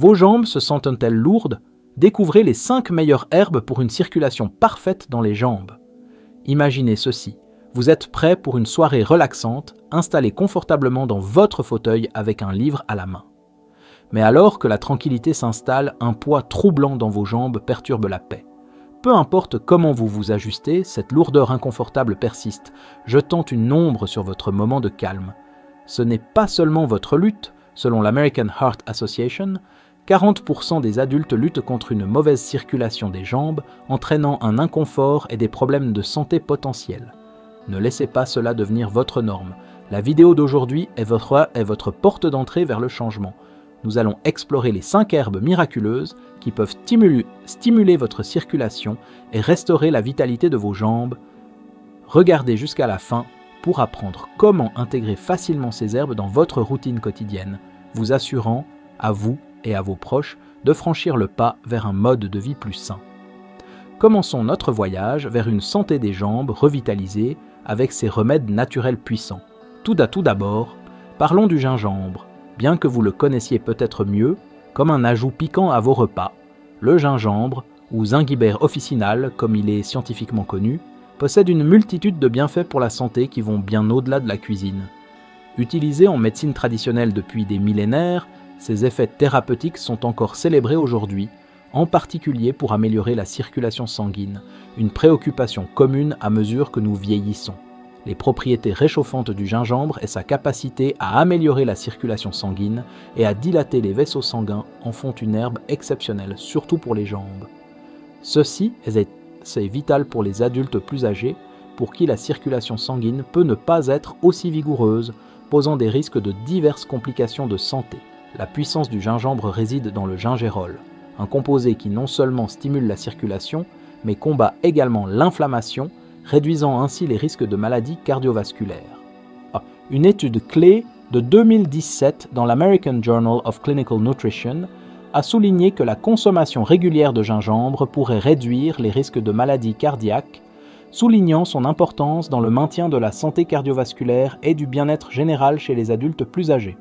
Vos jambes se sentent-elles lourdes? Découvrez les 5 meilleures herbes pour une circulation parfaite dans les jambes. Imaginez ceci. Vous êtes prêt pour une soirée relaxante, installé confortablement dans votre fauteuil avec un livre à la main. Mais alors que la tranquillité s'installe, un poids troublant dans vos jambes perturbe la paix. Peu importe comment vous vous ajustez, cette lourdeur inconfortable persiste, jetant une ombre sur votre moment de calme. Ce n'est pas seulement votre lutte, selon l'American Heart Association, 40% des adultes luttent contre une mauvaise circulation des jambes, entraînant un inconfort et des problèmes de santé potentiels. Ne laissez pas cela devenir votre norme. La vidéo d'aujourd'hui est votre porte d'entrée vers le changement. Nous allons explorer les 5 herbes miraculeuses qui peuvent stimuler votre circulation et restaurer la vitalité de vos jambes. Regardez jusqu'à la fin pour apprendre comment intégrer facilement ces herbes dans votre routine quotidienne, vous assurant, à vous et à vos proches, de franchir le pas vers un mode de vie plus sain. Commençons notre voyage vers une santé des jambes revitalisée avec ces remèdes naturels puissants. Tout d'abord, parlons du gingembre. Bien que vous le connaissiez peut-être mieux, comme un ajout piquant à vos repas, le gingembre, ou Zingiber officinal comme il est scientifiquement connu, possède une multitude de bienfaits pour la santé qui vont bien au-delà de la cuisine. Utilisé en médecine traditionnelle depuis des millénaires, ses effets thérapeutiques sont encore célébrés aujourd'hui, en particulier pour améliorer la circulation sanguine, une préoccupation commune à mesure que nous vieillissons. Les propriétés réchauffantes du gingembre et sa capacité à améliorer la circulation sanguine et à dilater les vaisseaux sanguins en font une herbe exceptionnelle, surtout pour les jambes. Ceci est vital pour les adultes plus âgés, pour qui la circulation sanguine peut ne pas être aussi vigoureuse, posant des risques de diverses complications de santé. La puissance du gingembre réside dans le gingérol, un composé qui non seulement stimule la circulation, mais combat également l'inflammation, réduisant ainsi les risques de maladies cardiovasculaires. Une étude clé de 2017 dans l'American Journal of Clinical Nutrition a souligné que la consommation régulière de gingembre pourrait réduire les risques de maladies cardiaques, soulignant son importance dans le maintien de la santé cardiovasculaire et du bien-être général chez les adultes plus âgés.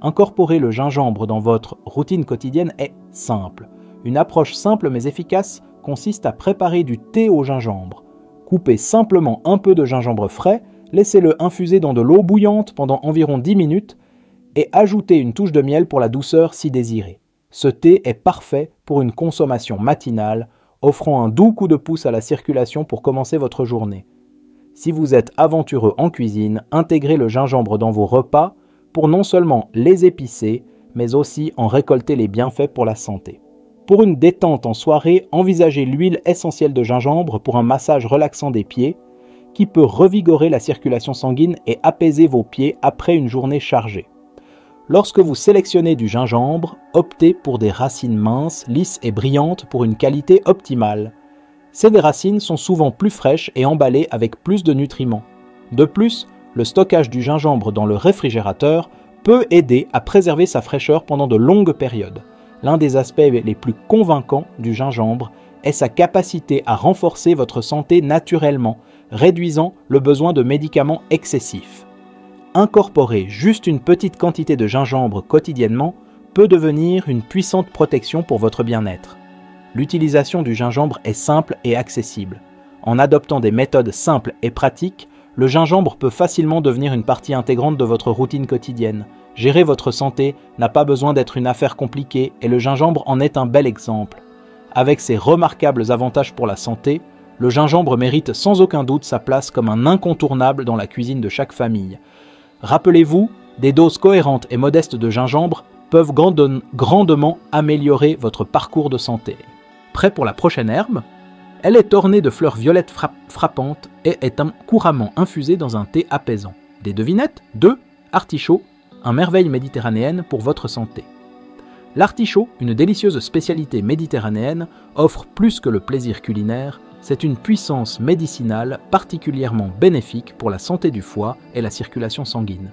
Incorporer le gingembre dans votre routine quotidienne est simple. Une approche simple mais efficace consiste à préparer du thé au gingembre. Coupez simplement un peu de gingembre frais, laissez-le infuser dans de l'eau bouillante pendant environ 10 minutes et ajoutez une touche de miel pour la douceur si désirée. Ce thé est parfait pour une consommation matinale, offrant un doux coup de pouce à la circulation pour commencer votre journée. Si vous êtes aventureux en cuisine, intégrez le gingembre dans vos repas pour non seulement les épicer, mais aussi en récolter les bienfaits pour la santé. Pour une détente en soirée, envisagez l'huile essentielle de gingembre pour un massage relaxant des pieds, qui peut revigorer la circulation sanguine et apaiser vos pieds après une journée chargée. Lorsque vous sélectionnez du gingembre, optez pour des racines minces, lisses et brillantes pour une qualité optimale. Ces racines sont souvent plus fraîches et emballées avec plus de nutriments. De plus, le stockage du gingembre dans le réfrigérateur peut aider à préserver sa fraîcheur pendant de longues périodes. L'un des aspects les plus convaincants du gingembre est sa capacité à renforcer votre santé naturellement, réduisant le besoin de médicaments excessifs. Incorporer juste une petite quantité de gingembre quotidiennement peut devenir une puissante protection pour votre bien-être. L'utilisation du gingembre est simple et accessible. En adoptant des méthodes simples et pratiques, le gingembre peut facilement devenir une partie intégrante de votre routine quotidienne. Gérer votre santé n'a pas besoin d'être une affaire compliquée et le gingembre en est un bel exemple. Avec ses remarquables avantages pour la santé, le gingembre mérite sans aucun doute sa place comme un incontournable dans la cuisine de chaque famille. Rappelez-vous, des doses cohérentes et modestes de gingembre peuvent grandement améliorer votre parcours de santé. Prêt pour la prochaine herbe ? Elle est ornée de fleurs violettes frappantes et est couramment infusée dans un thé apaisant. Des devinettes ? 2. Artichaut, un merveille méditerranéenne pour votre santé. L'artichaut, une délicieuse spécialité méditerranéenne, offre plus que le plaisir culinaire, c'est une puissance médicinale particulièrement bénéfique pour la santé du foie et la circulation sanguine.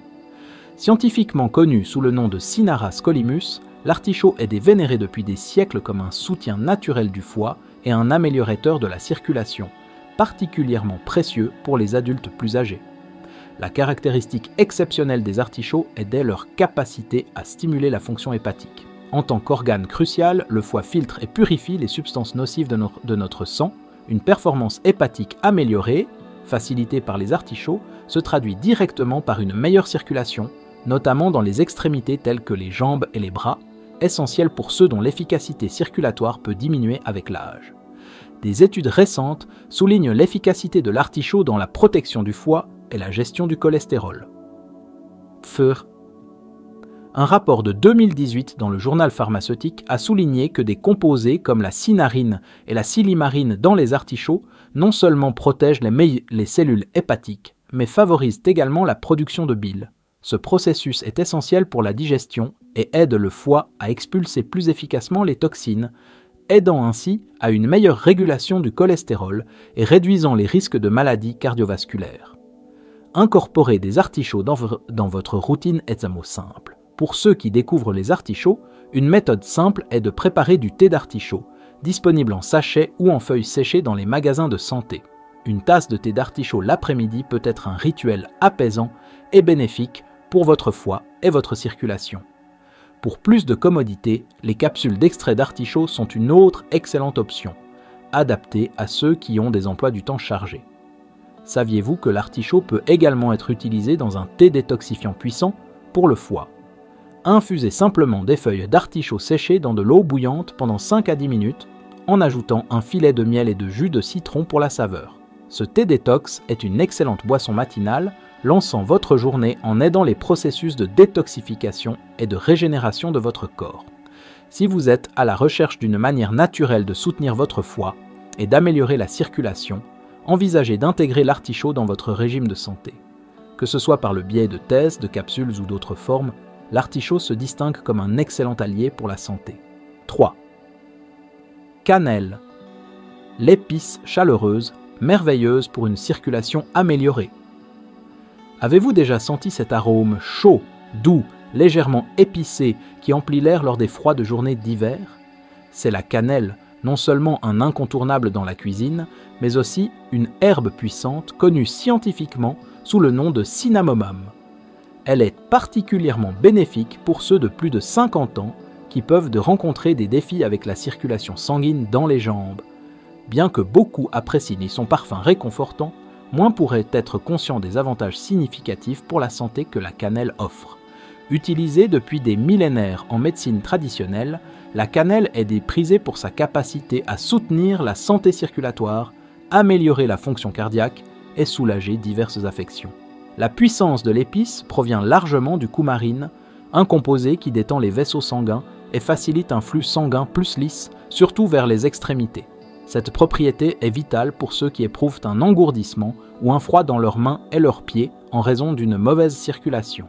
Scientifiquement connu sous le nom de Cinara scolymus, l'artichaut est vénéré depuis des siècles comme un soutien naturel du foie et un améliorateur de la circulation, particulièrement précieux pour les adultes plus âgés. La caractéristique exceptionnelle des artichauts est leur capacité à stimuler la fonction hépatique. En tant qu'organe crucial, le foie filtre et purifie les substances nocives de notre sang. Une performance hépatique améliorée, facilitée par les artichauts, se traduit directement par une meilleure circulation, notamment dans les extrémités telles que les jambes et les bras, essentielles pour ceux dont l'efficacité circulatoire peut diminuer avec l'âge. Des études récentes soulignent l'efficacité de l'artichaut dans la protection du foie et la gestion du cholestérol. Un rapport de 2018 dans le journal pharmaceutique a souligné que des composés comme la cinarine et la silimarine dans les artichauts non seulement protègent les cellules hépatiques, mais favorisent également la production de bile. Ce processus est essentiel pour la digestion et aide le foie à expulser plus efficacement les toxines, aidant ainsi à une meilleure régulation du cholestérol et réduisant les risques de maladies cardiovasculaires. Incorporer des artichauts dans votre routine est un mot simple. Pour ceux qui découvrent les artichauts, une méthode simple est de préparer du thé d'artichaut, disponible en sachet ou en feuilles séchées dans les magasins de santé. Une tasse de thé d'artichaut l'après-midi peut être un rituel apaisant et bénéfique pour votre foie et votre circulation. Pour plus de commodité, les capsules d'extrait d'artichaut sont une autre excellente option, adaptée à ceux qui ont des emplois du temps chargés. Saviez-vous que l'artichaut peut également être utilisé dans un thé détoxifiant puissant pour le foie? Infusez simplement des feuilles d'artichaut séchées dans de l'eau bouillante pendant 5 à 10 minutes, en ajoutant un filet de miel et de jus de citron pour la saveur. Ce thé détox est une excellente boisson matinale, lançant votre journée en aidant les processus de détoxification et de régénération de votre corps. Si vous êtes à la recherche d'une manière naturelle de soutenir votre foie et d'améliorer la circulation, envisagez d'intégrer l'artichaut dans votre régime de santé. Que ce soit par le biais de thèses, de capsules ou d'autres formes, l'artichaut se distingue comme un excellent allié pour la santé. 3. Cannelle. L'épice chaleureuse, merveilleuse pour une circulation améliorée. Avez-vous déjà senti cet arôme chaud, doux, légèrement épicé qui emplit l'air lors des froides journées d'hiver? C'est la cannelle, non seulement un incontournable dans la cuisine, mais aussi une herbe puissante connue scientifiquement sous le nom de cinnamomum. Elle est particulièrement bénéfique pour ceux de plus de 50 ans qui peuvent rencontrer des défis avec la circulation sanguine dans les jambes. Bien que beaucoup apprécient son parfum réconfortant, moins pourraient être conscients des avantages significatifs pour la santé que la cannelle offre. Utilisée depuis des millénaires en médecine traditionnelle, la cannelle est prisée pour sa capacité à soutenir la santé circulatoire, améliorer la fonction cardiaque et soulager diverses affections. La puissance de l'épice provient largement du coumarine, un composé qui détend les vaisseaux sanguins et facilite un flux sanguin plus lisse, surtout vers les extrémités. Cette propriété est vitale pour ceux qui éprouvent un engourdissement ou un froid dans leurs mains et leurs pieds en raison d'une mauvaise circulation.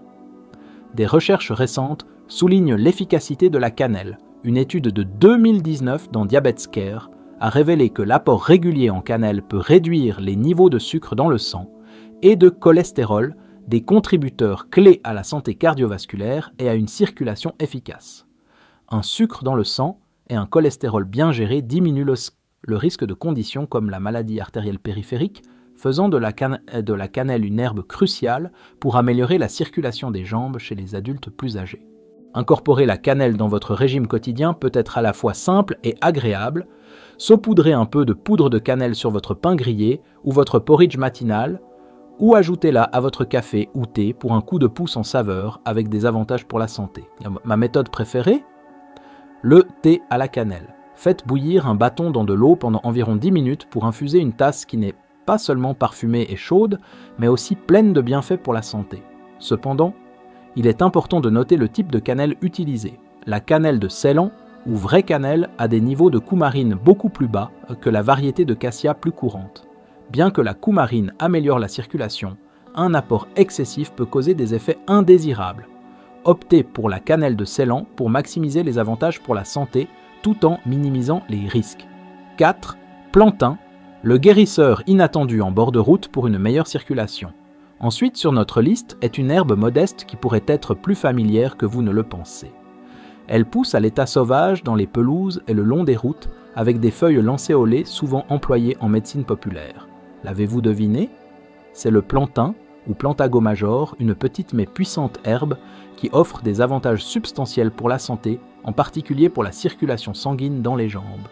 Des recherches récentes soulignent l'efficacité de la cannelle. Une étude de 2019 dans Diabetes Care a révélé que l'apport régulier en cannelle peut réduire les niveaux de sucre dans le sang et de cholestérol, des contributeurs clés à la santé cardiovasculaire et à une circulation efficace. Un sucre dans le sang et un cholestérol bien géré diminuent le risque de conditions comme la maladie artérielle périphérique, faisant de la cannelle une herbe cruciale pour améliorer la circulation des jambes chez les adultes plus âgés. Incorporer la cannelle dans votre régime quotidien peut être à la fois simple et agréable. Saupoudrez un peu de poudre de cannelle sur votre pain grillé ou votre porridge matinal, ou ajoutez-la à votre café ou thé pour un coup de pouce en saveur avec des avantages pour la santé. Ma méthode préférée? Le thé à la cannelle. Faites bouillir un bâton dans de l'eau pendant environ 10 minutes pour infuser une tasse qui n'est pas seulement parfumée et chaude, mais aussi pleine de bienfaits pour la santé. Cependant, il est important de noter le type de cannelle utilisée. La cannelle de Ceylan ou vraie cannelle a des niveaux de coumarine beaucoup plus bas que la variété de cassia plus courante. Bien que la coumarine améliore la circulation, un apport excessif peut causer des effets indésirables. Optez pour la cannelle de Ceylan pour maximiser les avantages pour la santé tout en minimisant les risques. 4. Plantain, le guérisseur inattendu en bord de route pour une meilleure circulation. Ensuite, sur notre liste est une herbe modeste qui pourrait être plus familière que vous ne le pensez. Elle pousse à l'état sauvage dans les pelouses et le long des routes avec des feuilles lancéolées souvent employées en médecine populaire. L'avez-vous deviné? C'est le plantain ou Plantago major, une petite mais puissante herbe qui offre des avantages substantiels pour la santé, en particulier pour la circulation sanguine dans les jambes.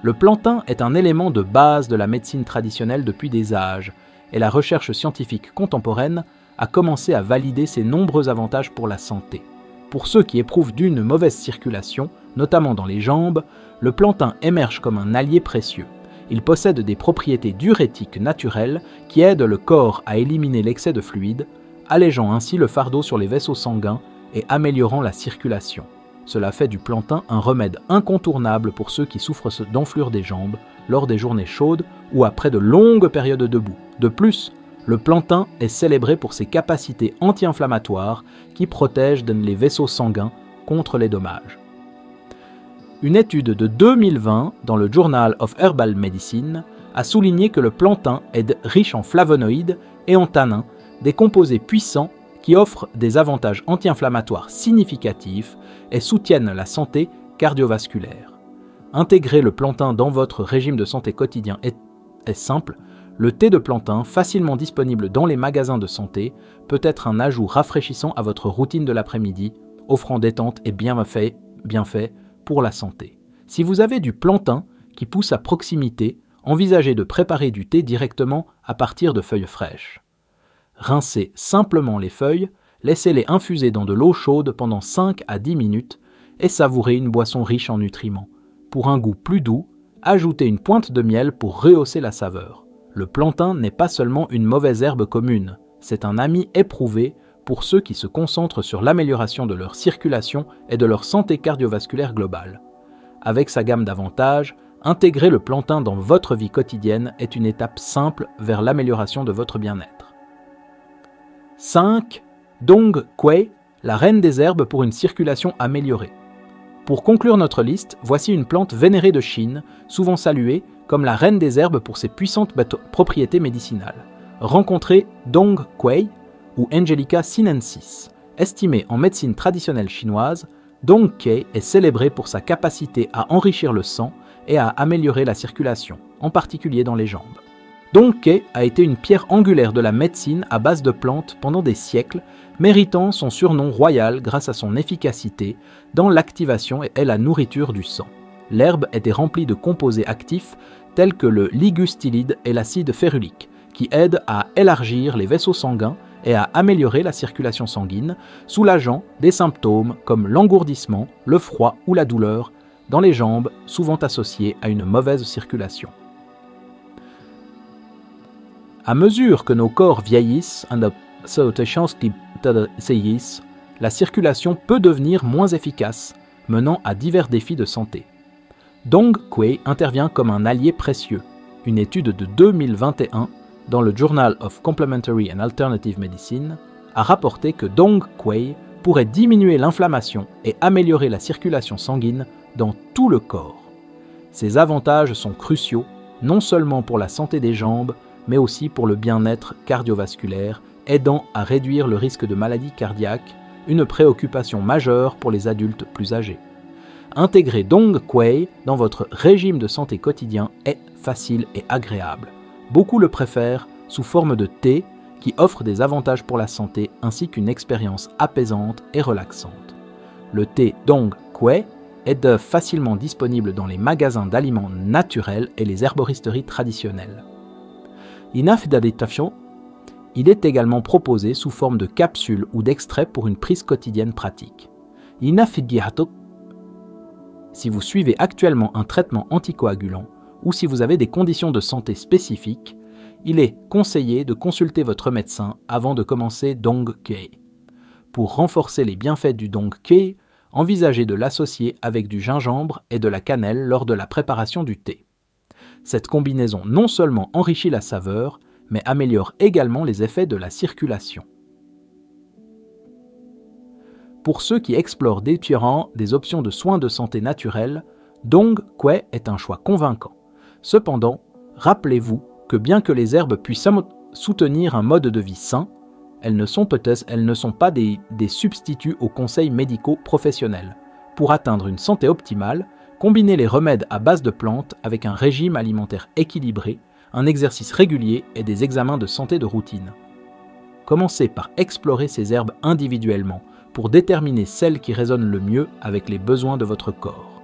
Le plantain est un élément de base de la médecine traditionnelle depuis des âges, et la recherche scientifique contemporaine a commencé à valider ses nombreux avantages pour la santé. Pour ceux qui éprouvent d'une mauvaise circulation, notamment dans les jambes, le plantain émerge comme un allié précieux. Il possède des propriétés diurétiques naturelles qui aident le corps à éliminer l'excès de fluide, allégeant ainsi le fardeau sur les vaisseaux sanguins et améliorant la circulation. Cela fait du plantain un remède incontournable pour ceux qui souffrent d'enflure des jambes lors des journées chaudes ou après de longues périodes debout. De plus, le plantain est célébré pour ses capacités anti-inflammatoires qui protègent les vaisseaux sanguins contre les dommages. Une étude de 2020 dans le Journal of Herbal Medicine a souligné que le plantain est riche en flavonoïdes et en tannins, des composés puissants qui offrent des avantages anti-inflammatoires significatifs et soutiennent la santé cardiovasculaire. Intégrer le plantain dans votre régime de santé quotidien est simple. Le thé de plantain, facilement disponible dans les magasins de santé, peut être un ajout rafraîchissant à votre routine de l'après-midi, offrant détente et bienfait pour la santé. Si vous avez du plantain qui pousse à proximité, envisagez de préparer du thé directement à partir de feuilles fraîches. Rincez simplement les feuilles, laissez-les infuser dans de l'eau chaude pendant 5 à 10 minutes et savourez une boisson riche en nutriments. Pour un goût plus doux, ajoutez une pointe de miel pour rehausser la saveur. Le plantain n'est pas seulement une mauvaise herbe commune, c'est un ami éprouvé pour ceux qui se concentrent sur l'amélioration de leur circulation et de leur santé cardiovasculaire globale. Avec sa gamme d'avantages, intégrer le plantain dans votre vie quotidienne est une étape simple vers l'amélioration de votre bien-être. 5. Dong Quai, la reine des herbes pour une circulation améliorée. Pour conclure notre liste, voici une plante vénérée de Chine, souvent saluée comme la reine des herbes pour ses puissantes propriétés médicinales. Rencontrez Dong Quai ou Angelica sinensis. Estimée en médecine traditionnelle chinoise, Dong Quai est célébrée pour sa capacité à enrichir le sang et à améliorer la circulation, en particulier dans les jambes. Dong Quai a été une pierre angulaire de la médecine à base de plantes pendant des siècles, méritant son surnom royal grâce à son efficacité dans l'activation et la nourriture du sang. L'herbe était remplie de composés actifs tels que le ligustylide et l'acide férulique, qui aident à élargir les vaisseaux sanguins et à améliorer la circulation sanguine, soulageant des symptômes comme l'engourdissement, le froid ou la douleur dans les jambes, souvent associés à une mauvaise circulation. À mesure que nos corps vieillissent, la circulation peut devenir moins efficace, menant à divers défis de santé. Dong Quai intervient comme un allié précieux. Une étude de 2021 dans le Journal of Complementary and Alternative Medicine a rapporté que Dong Quai pourrait diminuer l'inflammation et améliorer la circulation sanguine dans tout le corps. Ces avantages sont cruciaux, non seulement pour la santé des jambes, mais aussi pour le bien-être cardiovasculaire, aidant à réduire le risque de maladies cardiaques, une préoccupation majeure pour les adultes plus âgés. Intégrer Dong Quai dans votre régime de santé quotidien est facile et agréable. Beaucoup le préfèrent sous forme de thé qui offre des avantages pour la santé ainsi qu'une expérience apaisante et relaxante. Le thé Dong Quai est facilement disponible dans les magasins d'aliments naturels et les herboristeries traditionnelles. Il est également proposé sous forme de capsules ou d'extraits pour une prise quotidienne pratique. Si vous suivez actuellement un traitement anticoagulant ou si vous avez des conditions de santé spécifiques, il est conseillé de consulter votre médecin avant de commencer Dong Quai. Pour renforcer les bienfaits du Dong Quai, envisagez de l'associer avec du gingembre et de la cannelle lors de la préparation du thé. Cette combinaison non seulement enrichit la saveur, mais améliore également les effets de la circulation. Pour ceux qui explorent des options de soins de santé naturels, Dong Quai est un choix convaincant. Cependant, rappelez-vous que bien que les herbes puissent soutenir un mode de vie sain, elles ne sont pas des substituts aux conseils médicaux professionnels. Pour atteindre une santé optimale, combinez les remèdes à base de plantes avec un régime alimentaire équilibré, un exercice régulier et des examens de santé de routine. Commencez par explorer ces herbes individuellement pour déterminer celles qui résonnent le mieux avec les besoins de votre corps.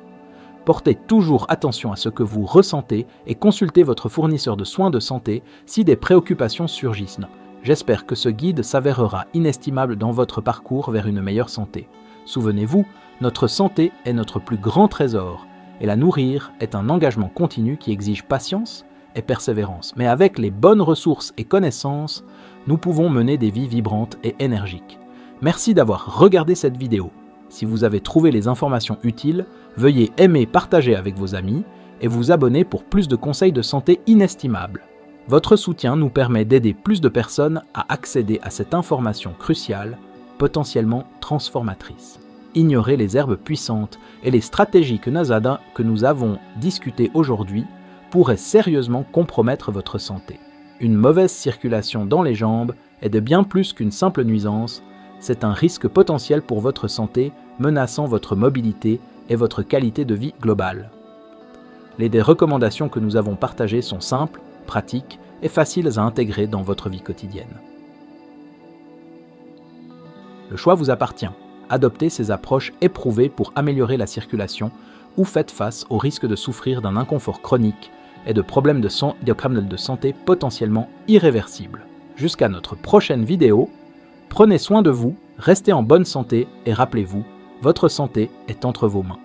Portez toujours attention à ce que vous ressentez et consultez votre fournisseur de soins de santé si des préoccupations surgissent. J'espère que ce guide s'avérera inestimable dans votre parcours vers une meilleure santé. Souvenez-vous, notre santé est notre plus grand trésor et la nourrir est un engagement continu qui exige patience et persévérance. Mais avec les bonnes ressources et connaissances, nous pouvons mener des vies vibrantes et énergiques. Merci d'avoir regardé cette vidéo. Si vous avez trouvé les informations utiles, veuillez aimer, partager avec vos amis et vous abonner pour plus de conseils de santé inestimables. Votre soutien nous permet d'aider plus de personnes à accéder à cette information cruciale, potentiellement transformatrice. Ignorer les herbes puissantes et les stratégies que nous avons discutées aujourd'hui pourraient sérieusement compromettre votre santé. Une mauvaise circulation dans les jambes est de bien plus qu'une simple nuisance, c'est un risque potentiel pour votre santé, menaçant votre mobilité et votre qualité de vie globale. Les recommandations que nous avons partagées sont simples, pratiques et faciles à intégrer dans votre vie quotidienne. Le choix vous appartient. Adoptez ces approches éprouvées pour améliorer la circulation ou faites face au risque de souffrir d'un inconfort chronique et de problèmes de santé potentiellement irréversibles. Jusqu'à notre prochaine vidéo, prenez soin de vous, restez en bonne santé et rappelez-vous, votre santé est entre vos mains.